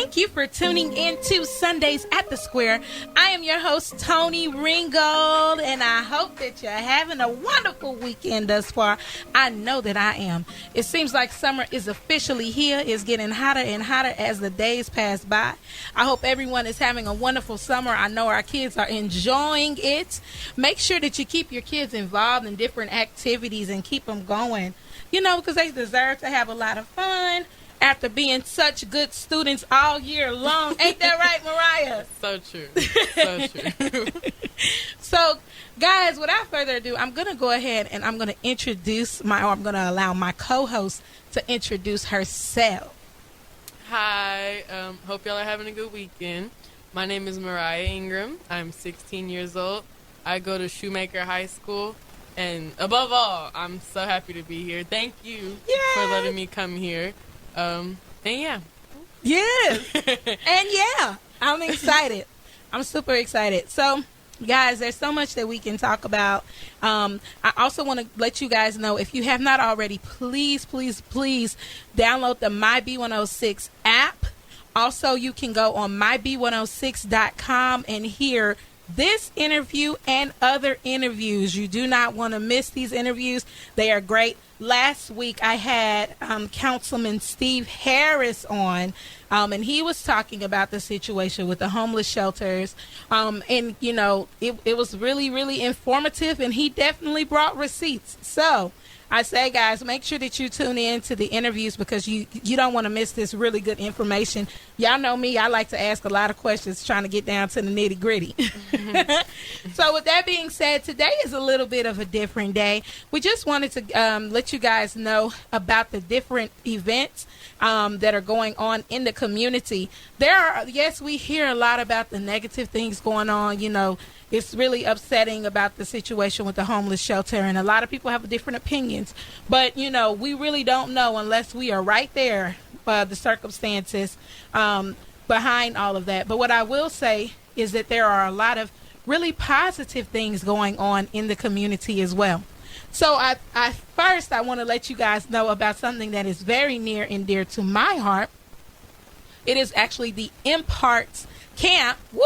Thank you for tuning in to Sundays at the Square. I am your host, Tony Ringgold, and I hope that you're having a wonderful weekend thus far. I know that I am. It seems like summer is officially here. It's getting hotter and hotter as the days pass by. I hope everyone is having a wonderful summer. I know our kids are enjoying it. Make sure that you keep your kids involved in different activities and keep them going, because they deserve to have a lot of fun after being such good students all year long. Ain't that right, Mariah? So true. So true. So, guys, without further ado, I'm going to go ahead and I'm going to allow my co-host to introduce herself. Hi. Hope y'all are having a good weekend. My name is Mariah Ingram. I'm 16 years old. I go to Shoemaker High School. And above all, I'm so happy to be here. Thank you for letting me come here. And yeah. Yes. And yeah, I'm excited. I'm super excited. So, guys, there's so much that we can talk about. I also want to let you guys know, if you have not already, please, please, please download the MyB106 app. Also, you can go on myb106.com and hear this interview and other interviews. You do not want to miss these interviews. They are great. Last week I had Councilman Steve Harris on, and he was talking about the situation with the homeless shelters. And, it was really, really informative, and he definitely brought receipts. So I say, guys, make sure that you tune in to the interviews because you don't want to miss this really good information. Y'all know me. I like to ask a lot of questions trying to get down to the nitty gritty. So with that being said, today is a little bit of a different day. We just wanted to let you guys know about the different events that are going on in the community. We hear a lot about the negative things going on. It's really upsetting about the situation with the homeless shelter, and a lot of people have different opinions. But, we really don't know unless we are right there, the circumstances behind all of that. But what I will say is that there are a lot of really positive things going on in the community as well. So I want to let you guys know about something that is very near and dear to my heart. It is actually the Imparts Camp. Woo!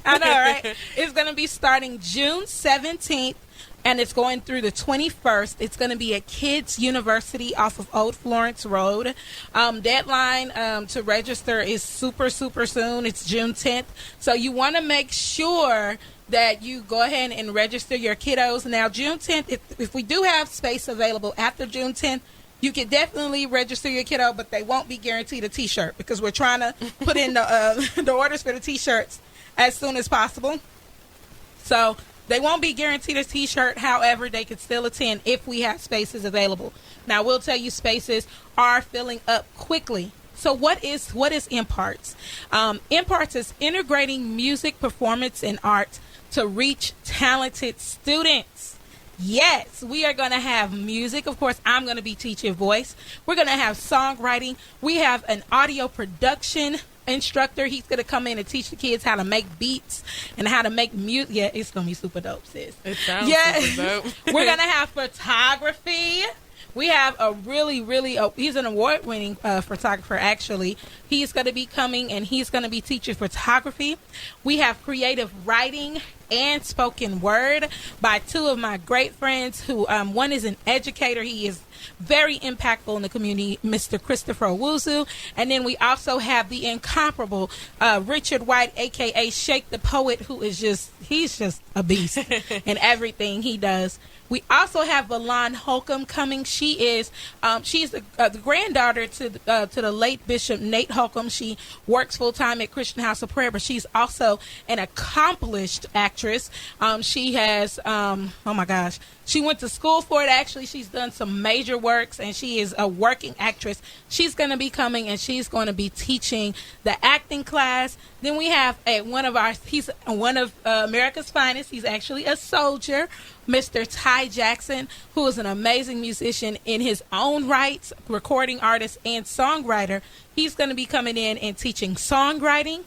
I know, right? It's going to be starting June 17th, and it's going through the 21st. It's going to be at Kids University off of Old Florence Road. Deadline to register is super, super soon. It's June 10th. So you want to make sure that you go ahead and register your kiddos. Now, June 10th, if we do have space available after June 10th, you can definitely register your kiddo, but they won't be guaranteed a T-shirt because we're trying to put in the orders for the T-shirts as soon as possible. So they won't be guaranteed a T-shirt. However, they could still attend if we have spaces available. Now, we'll tell you spaces are filling up quickly. So what is Imparts? Imparts is integrating music, performance, and art to reach talented students. Yes, we are going to have music. Of course, I'm going to be teaching voice. We're going to have songwriting. We have an audio production instructor. He's going to come in and teach the kids how to make beats and how to make music. Yeah, it's going to be super dope, sis. It sounds super dope. We're going to have photography. We have a he's an award-winning photographer, actually. He's going to be coming, and he's going to be teaching photography. We have creative writing and spoken word by two of my great friends who, one is an educator. He is very impactful in the community, Mr. Christopher Owuzu. And then we also have the incomparable Richard White, a.k.a. Shake the Poet, he's just a beast in everything he does. We also have Valon Holcomb coming. She's the granddaughter to the late Bishop Nate Holcomb. She works full time at Christian House of Prayer, but she's also an accomplished actress. She has oh my gosh, she went to school for it. Actually, she's done some major works, and she is a working actress. She's going to be coming, and she's going to be teaching the acting class. Then we have he's one of America's finest. He's actually a soldier, Mr. Ty Jackson, who is an amazing musician in his own right, recording artist and songwriter. He's going to be coming in and teaching songwriting.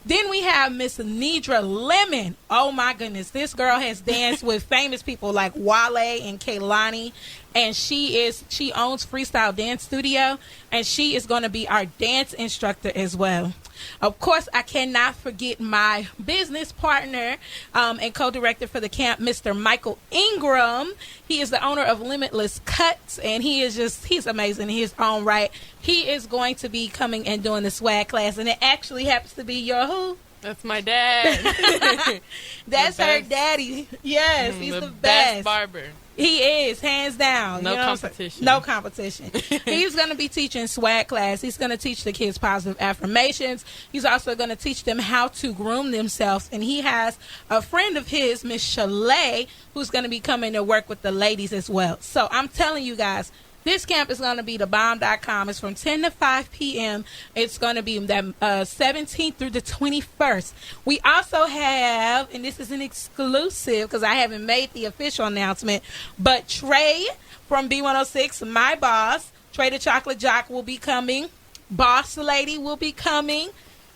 Then we have Miss Nidra Lemon. Oh my goodness, this girl has danced with famous people like Wale and Kehlani, and she owns Freestyle Dance Studio, and she is going to be our dance instructor as well. Of course, I cannot forget my business partner and co-director for the camp, Mr. Michael Ingram. He is the owner of Limitless Cuts, and he's amazing in his own right. He is going to be coming and doing the swag class, and it actually happens to be your who? That's my dad. That's her daddy. Yes, he's the best barber. He is, hands down. No competition. No competition. He's going to be teaching swag class. He's going to teach the kids positive affirmations. He's also going to teach them how to groom themselves. And he has a friend of his, Miss Chalet, who's going to be coming to work with the ladies as well. So I'm telling you guys, this camp is going to be thebomb.com. It's from 10 to 5 p.m. It's going to be the 17th through the 21st. We also have, and this is an exclusive because I haven't made the official announcement, but Trey from B106, my boss, Trey the Chocolate Jock will be coming. Boss Lady will be coming.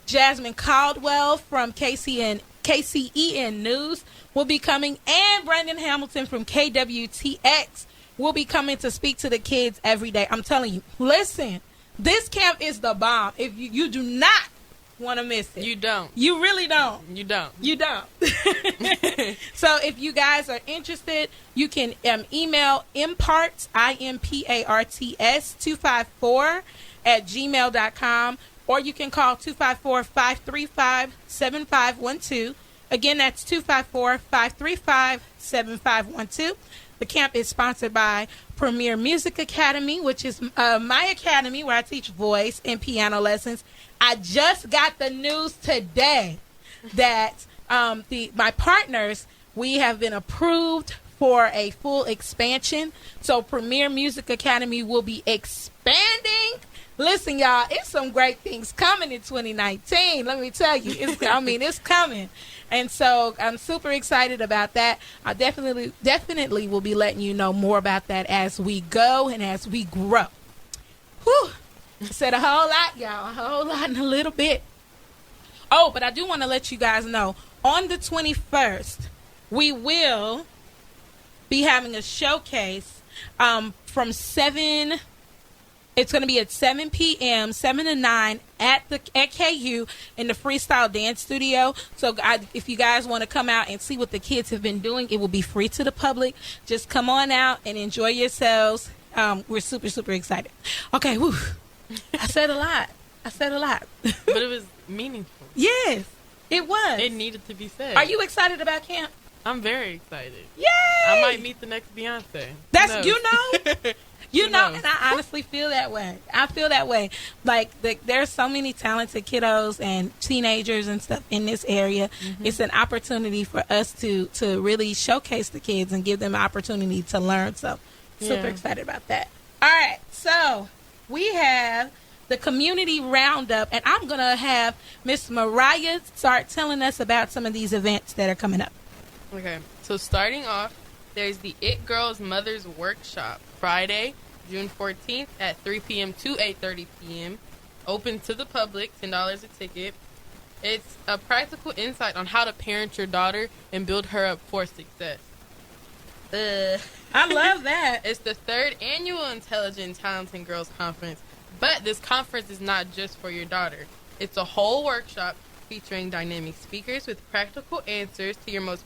Jasmine Caldwell from KCEN News will be coming. And Brandon Hamilton from KWTX will be coming to speak to the kids every day. I'm telling you, listen, this camp is the bomb. If you do not want to miss it. You don't. You really don't. You don't. You don't. So if you guys are interested, you can email imparts, IMPARTS 254 at gmail.com, or you can call 254-535-7512. Again, that's 254-535-7512. The camp is sponsored by Premier Music Academy, which is my academy where I teach voice and piano lessons. I just got the news today that my partners, we have been approved for a full expansion. So Premier Music Academy will be expanding. Listen, y'all, it's some great things coming in 2019. Let me tell you, it's coming. And so I'm super excited about that. I definitely will be letting you know more about that as we go and as we grow. Whew. I said a whole lot, y'all. A whole lot in a little bit. Oh, but I do want to let you guys know, on the 21st, we will be having a showcase from 7. It's going to be at 7 p.m., 7 to 9 at KU in the Freestyle Dance Studio. So if you guys want to come out and see what the kids have been doing, it will be free to the public. Just come on out and enjoy yourselves. We're super, super excited. Okay, whew. I said a lot. But it was meaningful. Yes, it was. It needed to be said. Are you excited about camp? I'm very excited. Yay! I might meet the next Beyonce. That's, you know? You know, knows? and I honestly feel that way. Like, there's so many talented kiddos and teenagers and stuff in this area. Mm-hmm. It's an opportunity for us to really showcase the kids and give them an opportunity to learn. So, super excited about that. All right, so we have the community roundup, and I'm going to have Miss Mariah start telling us about some of these events that are coming up. Okay, so starting off, there's the It Girls Mothers Workshop, Friday, June 14th at 3 p.m. to 8:30 p.m. Open to the public, $10 a ticket. It's a practical insight on how to parent your daughter and build her up for success. I love that. It's the 3rd annual Intelligent Talented Girls Conference, but this conference is not just for your daughter. It's a whole workshop featuring dynamic speakers with practical answers to your most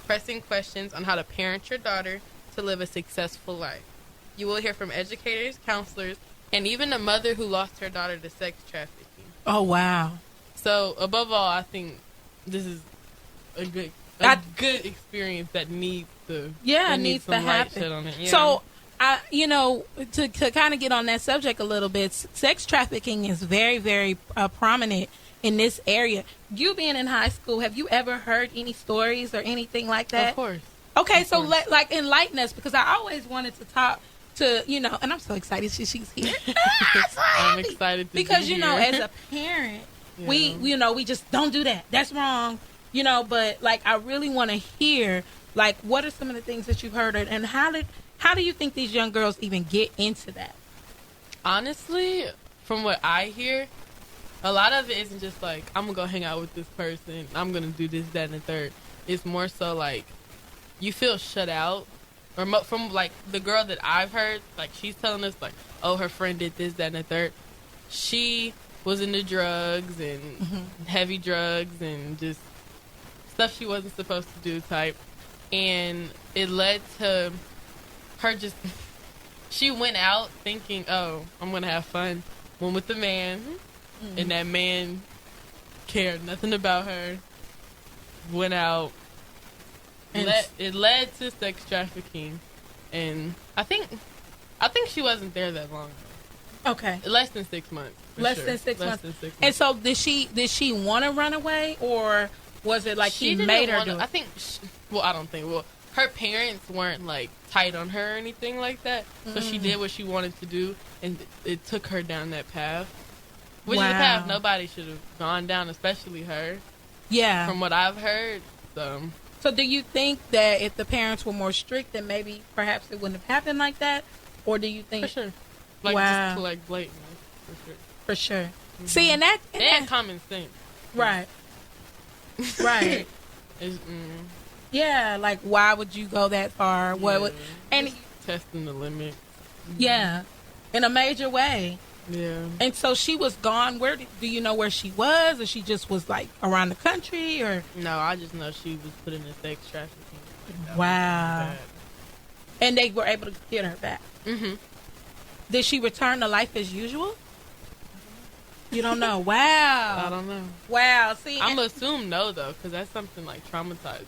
pressing questions on how to parent your daughter to live a successful life. You will hear from educators, counselors, and even a mother who lost her daughter to sex trafficking. Oh, wow. So, above all, I think this is a good experience that needs to needs to happen. On it. Yeah. So, to kind of get on that subject a little bit, sex trafficking is very, very prominent in this area. You being in high school, have you ever heard any stories or anything like that? Of course. Okay, so enlighten us, because I always wanted to talk to, and I'm so excited she's here. I'm excited to because be here. as a parent, we just don't do that. That's wrong. But I really want to hear what are some of the things that you've heard, and how do you think these young girls even get into that? Honestly, from what I hear, a lot of it isn't just like, I'm going to go hang out with this person. I'm going to do this, that, and the third. It's more so like you feel shut out. Or from, like, the girl that I've heard, like, she's telling us, like, oh, her friend did this, that, and the third. She was into drugs and heavy drugs and just stuff she wasn't supposed to do type. And it led to her just... She went out thinking, oh, I'm going to have fun. Went with the man, and that man cared nothing about her. Went out. It led to sex trafficking, and I think she wasn't there that long. Okay, less than 6 months. Less than 6 months. And so, did she want to run away, or was it like he made her do it? I think. I don't think. Well, her parents weren't like tight on her or anything like that, so she did what she wanted to do, and it took her down that path, which is a path nobody should have gone down, especially her. Yeah, from what I've heard. So do you think that if the parents were more strict, then maybe perhaps it wouldn't have happened like that? Or do you think... For sure. Like, just to, like, blatantly. For sure. For sure. Mm-hmm. See, and that... They had common sense. Right. Right. Yeah, like, why would you go that far? What would... And testing the limit. Yeah. In a major way. Yeah. And so she was gone. Where do you know where she was, or she just was like around the country, or? No, I just know she was put in a sex trafficking. Wow. And they were able to get her back. Did she return to life as usual? You don't know. Wow. I don't know. Wow. See, I'm gonna assume no though, because that's something like traumatized.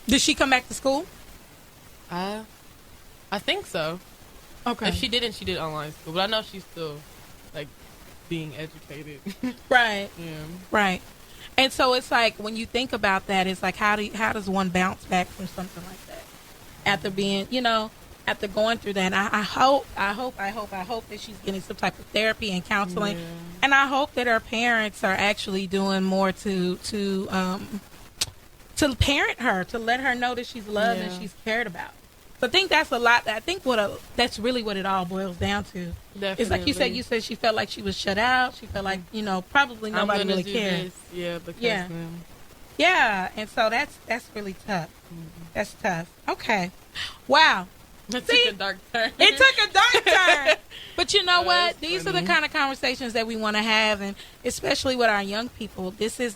Did she come back to school? I think so. Okay. If she didn't, she did online school. But I know she's still, like, being educated. Right. Yeah. Right. And so it's like, when you think about that, it's like, how does one bounce back from something like that? After being, after going through that. I hope that she's getting some type of therapy and counseling. Yeah. And I hope that her parents are actually doing more to parent her, to let her know that she's loved and she's cared about. So I think that's a lot. I think that's really what it all boils down to. Definitely. It's like you said she felt like she was shut out. She felt like, probably nobody really cared. This. Yeah, because Yeah, and so that's really tough. That's tough. Okay. Wow. It took a dark turn. It took a dark turn. But you know what? These are the kind of conversations that we want to have, and especially with our young people.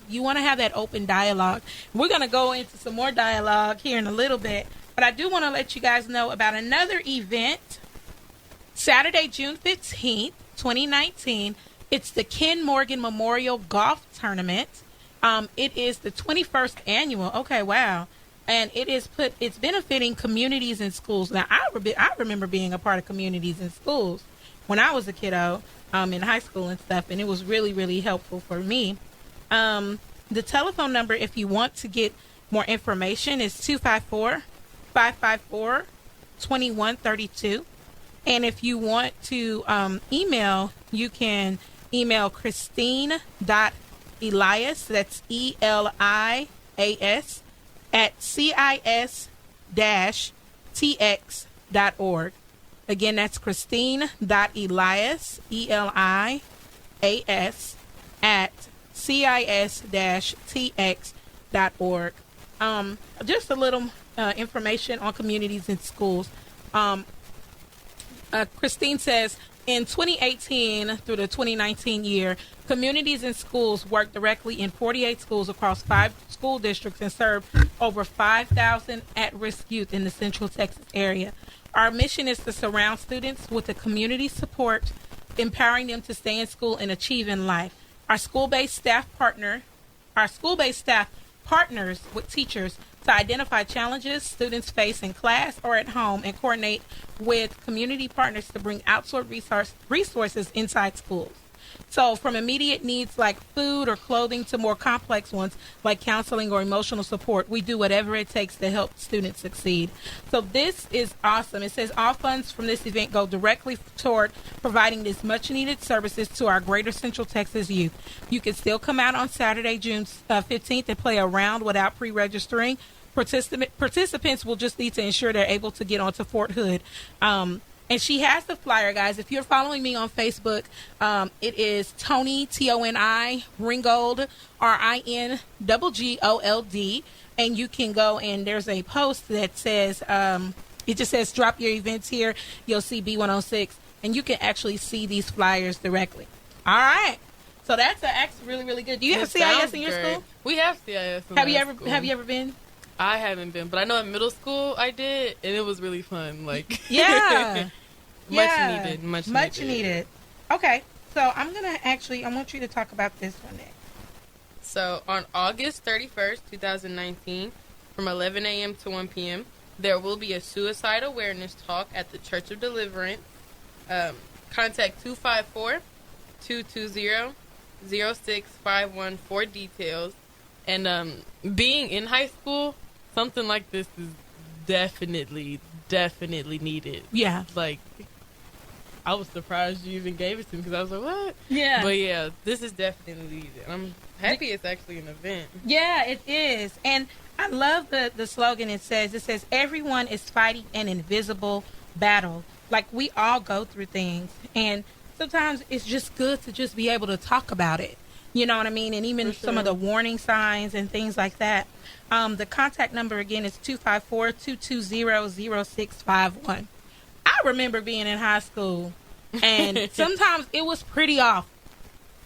You want to have that open dialogue. We're going to go into some more dialogue here in a little bit. But I do want to let you guys know about another event, Saturday, June 15th, 2019. It's the Ken Morgan Memorial Golf Tournament. It is the 21st annual. Okay, wow. And it's benefiting communities and schools. Now, I remember being a part of communities and schools when I was a kiddo, in high school and stuff, and it was really, really helpful for me. The telephone number, if you want to get more information, is 254-554-2132. And if you want to email, you can email Christine.Elias, that's ELIAS, at cis-tx.org. Again, that's Christine.Elias, ELIAS, at cis-tx.org. Just a little information on communities and schools. Christine says, in 2018 through the 2019 year, communities and schools worked directly in 48 schools across 5 school districts and served over 5,000 at-risk youth in the Central Texas area. Our mission is to surround students with the community support, empowering them to stay in school and achieve in life. Our school-based staff partners with teachers to identify challenges students face in class or at home and coordinate with community partners to bring outsourced resources inside schools. So from immediate needs like food or clothing to more complex ones like counseling or emotional support, we do whatever it takes to help students succeed. So this is awesome. It says all funds from this event go directly toward providing these much needed services to our greater Central Texas youth. You can still come out on Saturday, June 15th and play a round without pre-registering. Participants will just need to ensure they're able to get onto Fort Hood. And she has the flyer, guys. If you're following me on Facebook, it is Toni, Toni, Ringgold, Ringgold. And you can go and there's a post that says, it just says drop your events here. You'll see B106. And you can actually see these flyers directly. All right. So that's actually really, really good. Do you have CIS in your school? We have CIS in Have school. you ever been? I haven't been, but I know in middle school I did, and it was really fun. Like, yeah, much needed. Okay, so I want you to talk about this one next. So on August 31st, 2019, from 11 a.m. to 1 p.m., there will be a suicide awareness talk at the Church of Deliverance. Contact 254-220-0651 for details. And being in high school, something like this is definitely needed. Yeah. Like, I was surprised you even gave it to me because I was like, what? Yeah. But yeah, this is definitely needed. I'm happy it's actually an event. Yeah, it is. And I love the slogan it says, everyone is fighting an invisible battle. Like, we all go through things. And sometimes it's just good to just be able to talk about it. You know what I mean? And even some of the warning signs and things like that. The contact number, again, is 254-220-0651. I remember being in high school, and sometimes it was pretty off.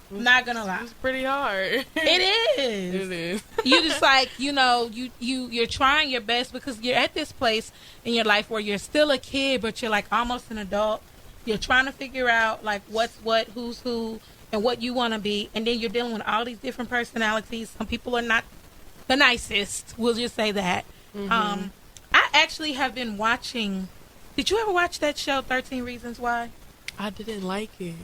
Not going to lie. It's pretty hard. It is. It is. You just like, you're trying your best because you're at this place in your life where you're still a kid, but you're like almost an adult. You're trying to figure out like what's what, who's who, and what you want to be, and then you're dealing with all these different personalities. Some people are not the nicest. We'll just say that. Mm-hmm. I actually have been watching. Did you ever watch that show, 13 Reasons Why? I didn't like it.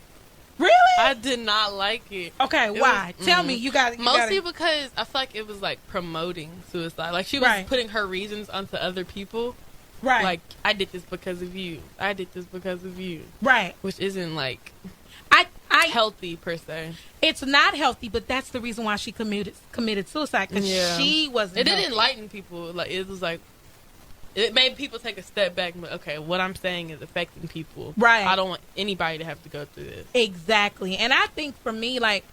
Really? I did not like it. Okay, why? Tell me. You got mostly because I feel like it was like promoting suicide. Like she was putting her reasons onto other people. Right. Like, I did this because of you. I did this because of you. Right. Which isn't like healthy per se. It's not healthy, but that's the reason why she committed suicide, because she wasn't. It didn't enlighten people. Like, it was like, it made people take a step back. But okay, what I'm saying is affecting people. Right. I don't want anybody to have to go through this. Exactly. And I think for me, like,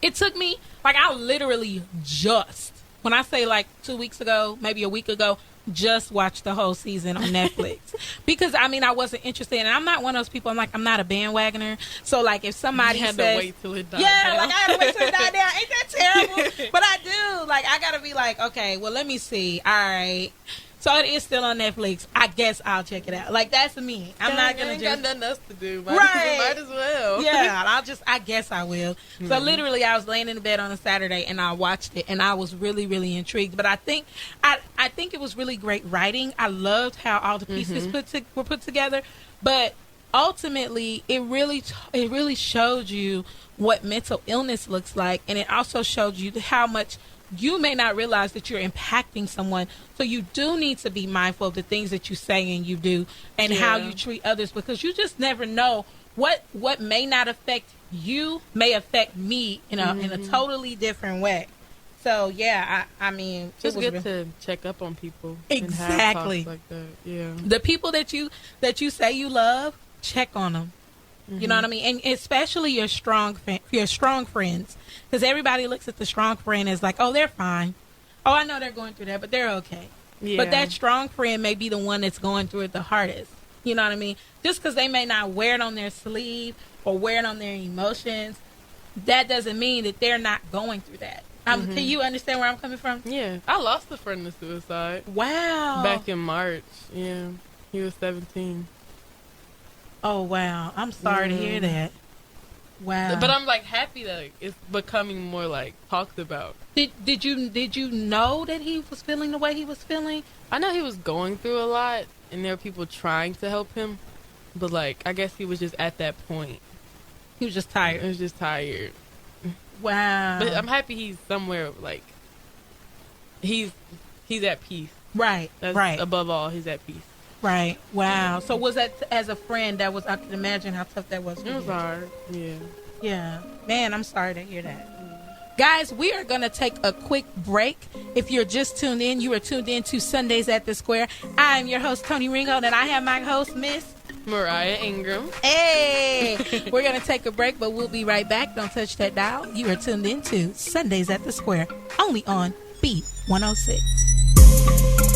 it took me, like, I literally just, when I say like 2 weeks ago, maybe a week ago, just watched the whole season on Netflix. Because, I mean, I wasn't interested. And I'm not one of those people, I'm not a bandwagoner. So, like, if somebody says... You had to wait till it died down. like, I had to wait till it died down. Ain't that terrible? But I do. Like, I got to be like, okay, well, let me see. All right. So it is still on Netflix. I guess I'll check it out. Like, that's me. I'm not going to just... got nothing else to do. Right. Might as well. Yeah, I guess I will. Mm-hmm. So literally, I was laying in the bed on a Saturday, and I watched it, and I was really, really intrigued. But I think it was really great writing. I loved how all the pieces were put together. But ultimately, it really showed you what mental illness looks like, and it also showed you how much you may not realize that you're impacting someone. So you do need to be mindful of the things that you say and you do, and how you treat others, because you just never know what may not affect you may affect me in a totally different way. So yeah, I mean, just good to check up on people. Exactly. And have talks like that. Yeah. The people that you say you love, check on them. You know what I mean? And especially your strong friends. Because everybody looks at the strong friend as like, oh, they're fine. Oh, I know they're going through that, but they're okay. Yeah. But that strong friend may be the one that's going through it the hardest. You know what I mean? Just because they may not wear it on their sleeve or wear it on their emotions, that doesn't mean that they're not going through that. Can you understand where I'm coming from? Yeah. I lost a friend to suicide. Wow. Back in March. Yeah. He was 17. Oh, wow. I'm sorry to hear that. Wow. But I'm like happy that it's becoming more like talked about. Did you know that he was feeling the way he was feeling? I know he was going through a lot, and there were people trying to help him, but like I guess he was just at that point. He was just tired. He was just tired. Wow. But I'm happy he's somewhere like he's at peace. Right. Right. Above all, he's at peace. Right. Wow. So was that, as a friend, I can imagine how tough that was for you. It was hard. Yeah. Yeah. Man, I'm sorry to hear that. Guys, we are going to take a quick break. If you're just tuned in, you are tuned in to Sundays at the Square. I'm your host, Tony Ringo, and I have my host, Miss Mariah Ingram. Hey, we're going to take a break, but we'll be right back. Don't touch that dial. You are tuned in to Sundays at the Square, only on Beat 106.